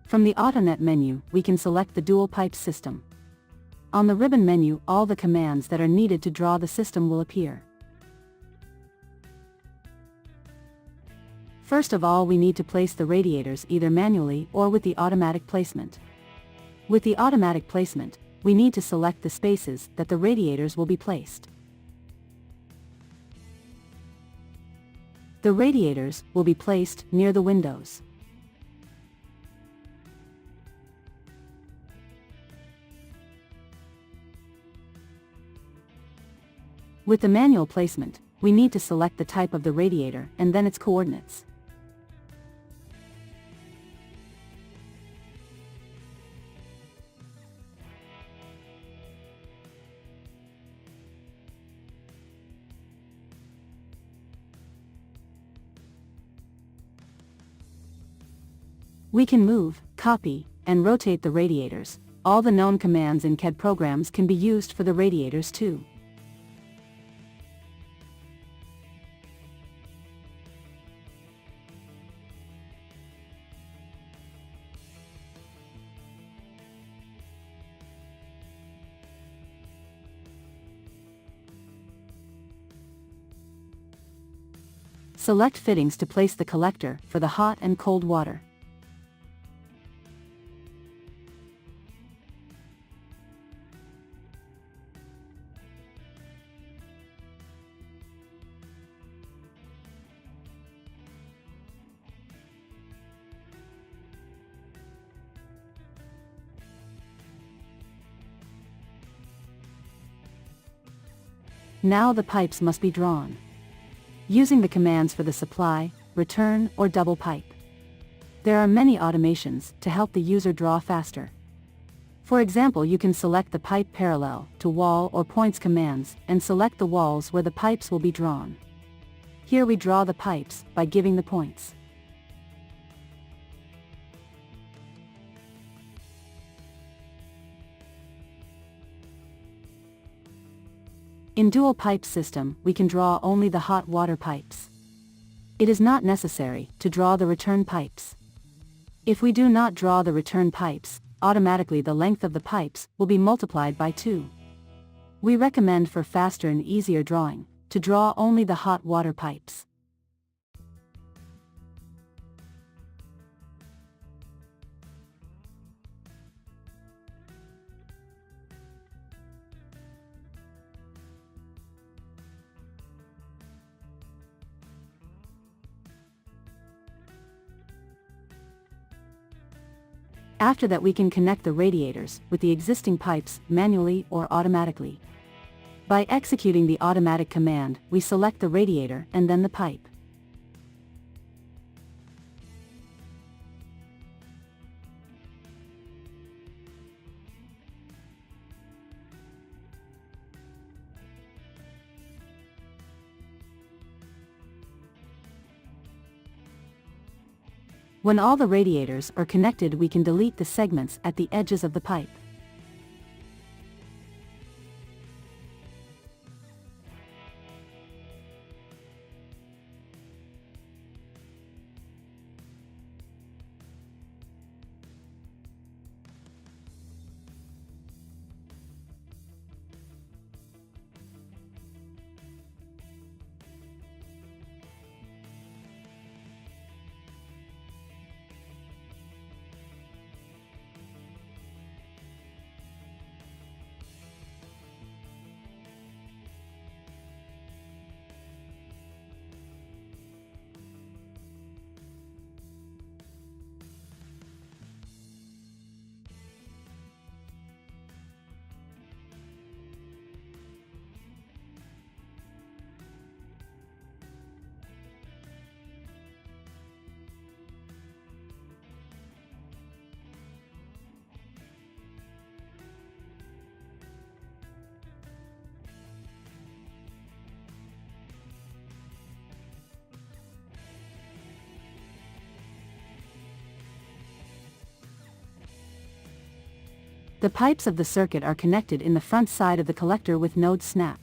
From the AutoNet menu, we can select the dual pipe system. On the ribbon menu, all the commands that are needed to draw the system will appear. First of all, we need to place the radiators either manually or with the automatic placement. With the automatic placement, we need to select the spaces that the radiators will be placed. The radiators will be placed near the windows. With the manual placement, we need to select the type of the radiator and then its coordinates. We can move, copy, and rotate the radiators. All the known commands in CAD programs can be used for the radiators too. Select fittings to place the collector for the hot and cold water. Now the pipes must be drawn. Using the commands for the supply, return, or double pipe. There are many automations to help the user draw faster. For example, you can select the pipe parallel to wall or points commands and select the walls where the pipes will be drawn. Here we draw the pipes by giving the points. In dual pipe system, we can draw only the hot water pipes. It is not necessary to draw the return pipes. If we do not draw the return pipes, automatically the length of the pipes will be multiplied by 2. We recommend for faster and easier drawing, to draw only the hot water pipes. After that, we can connect the radiators with the existing pipes manually or automatically. By executing the automatic command, we select the radiator and then the pipe. When all the radiators are connected, we can delete the segments at the edges of the pipe. The pipes of the circuit are connected in the front side of the collector with node snap.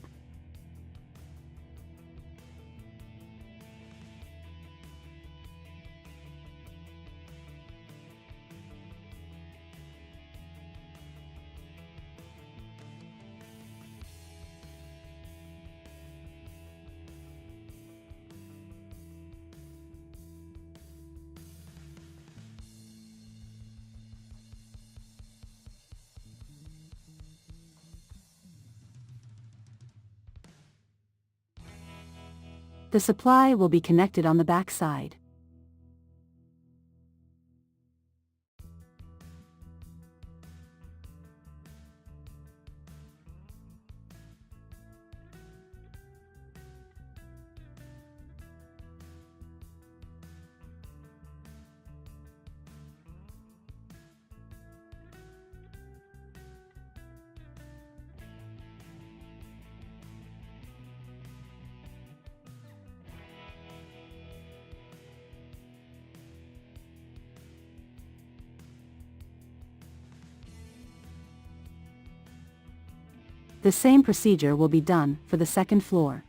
The supply will be connected on the back side. The same procedure will be done for the second floor.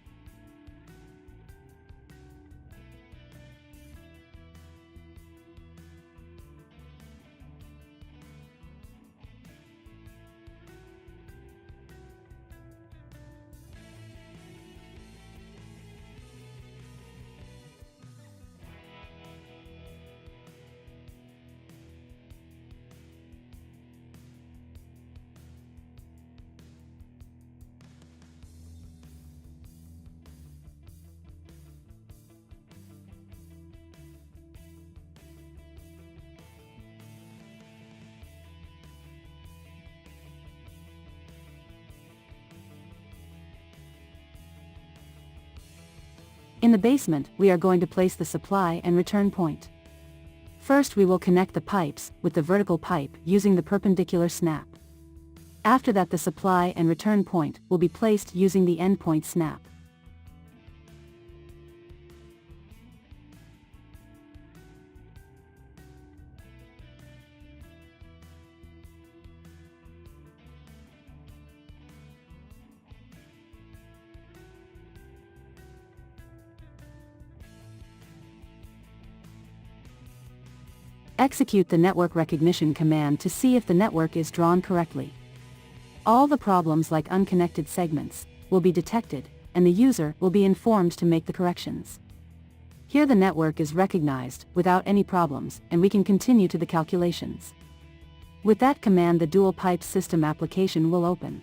In the basement, we are going to place the supply and return point. First we will connect the pipes with the vertical pipe using the perpendicular snap. After that the supply and return point will be placed using the end point snap. Execute the network recognition command to see if the network is drawn correctly. All the problems like unconnected segments will be detected, and the user will be informed to make the corrections. Here the network is recognized without any problems, and we can continue to the calculations. With that command the dual pipe system application will open.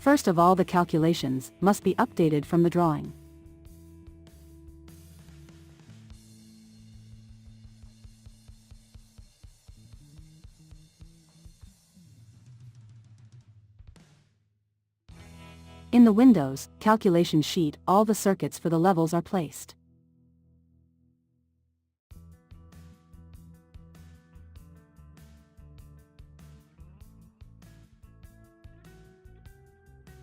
First of all, the calculations must be updated from the drawing. In the Windows calculation sheet, all the circuits for the levels are placed.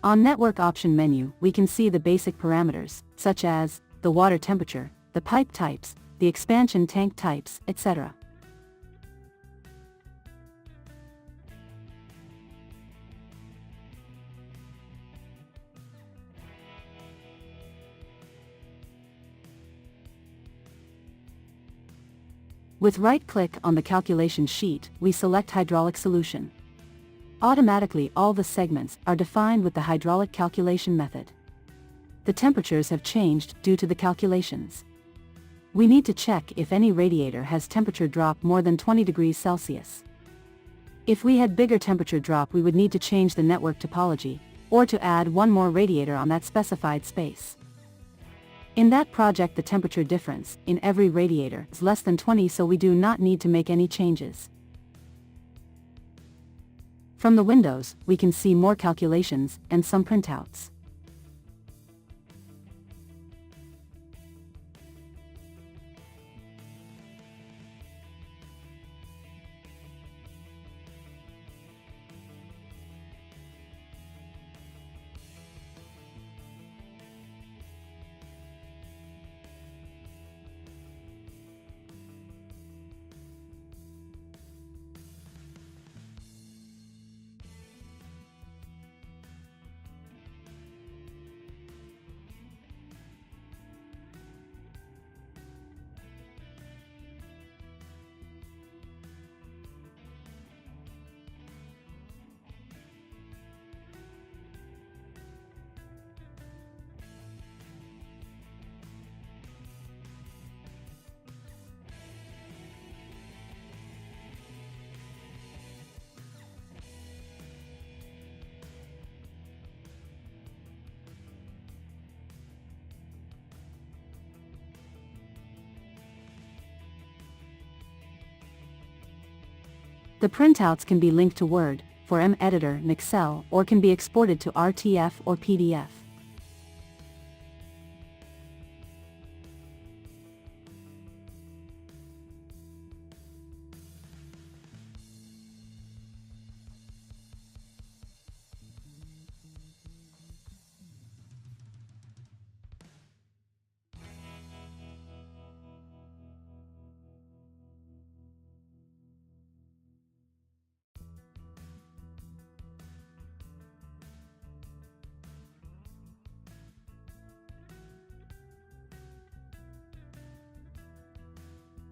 On Network Option menu, we can see the basic parameters, such as the water temperature, the pipe types, the expansion tank types, etc. With right-click on the calculation sheet, we select Hydraulic Solution. Automatically all the segments are defined with the hydraulic calculation method. The temperatures have changed due to the calculations. We need to check if any radiator has temperature drop more than 20 degrees Celsius. If we had bigger temperature drop, we would need to change the network topology, or to add one more radiator on that specified space. In that project the temperature difference in every radiator is less than 20, so we do not need to make any changes. From the windows, we can see more calculations and some printouts. The printouts can be linked to Word, for Editor and Excel, or can be exported to RTF or PDF.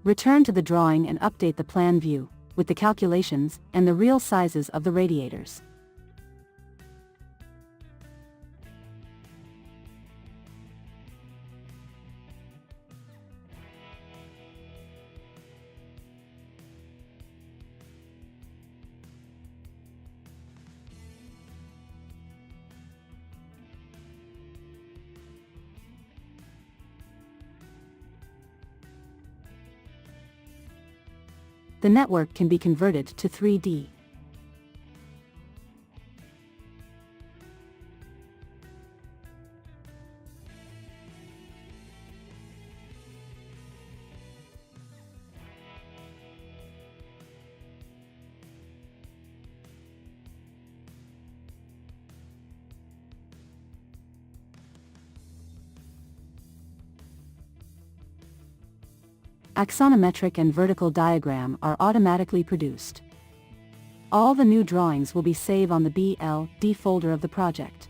Return to the drawing and update the plan view, with the calculations and the real sizes of the radiators. The network can be converted to 3D. Axonometric and vertical diagram are automatically produced. All the new drawings will be saved on the BLD folder of the project.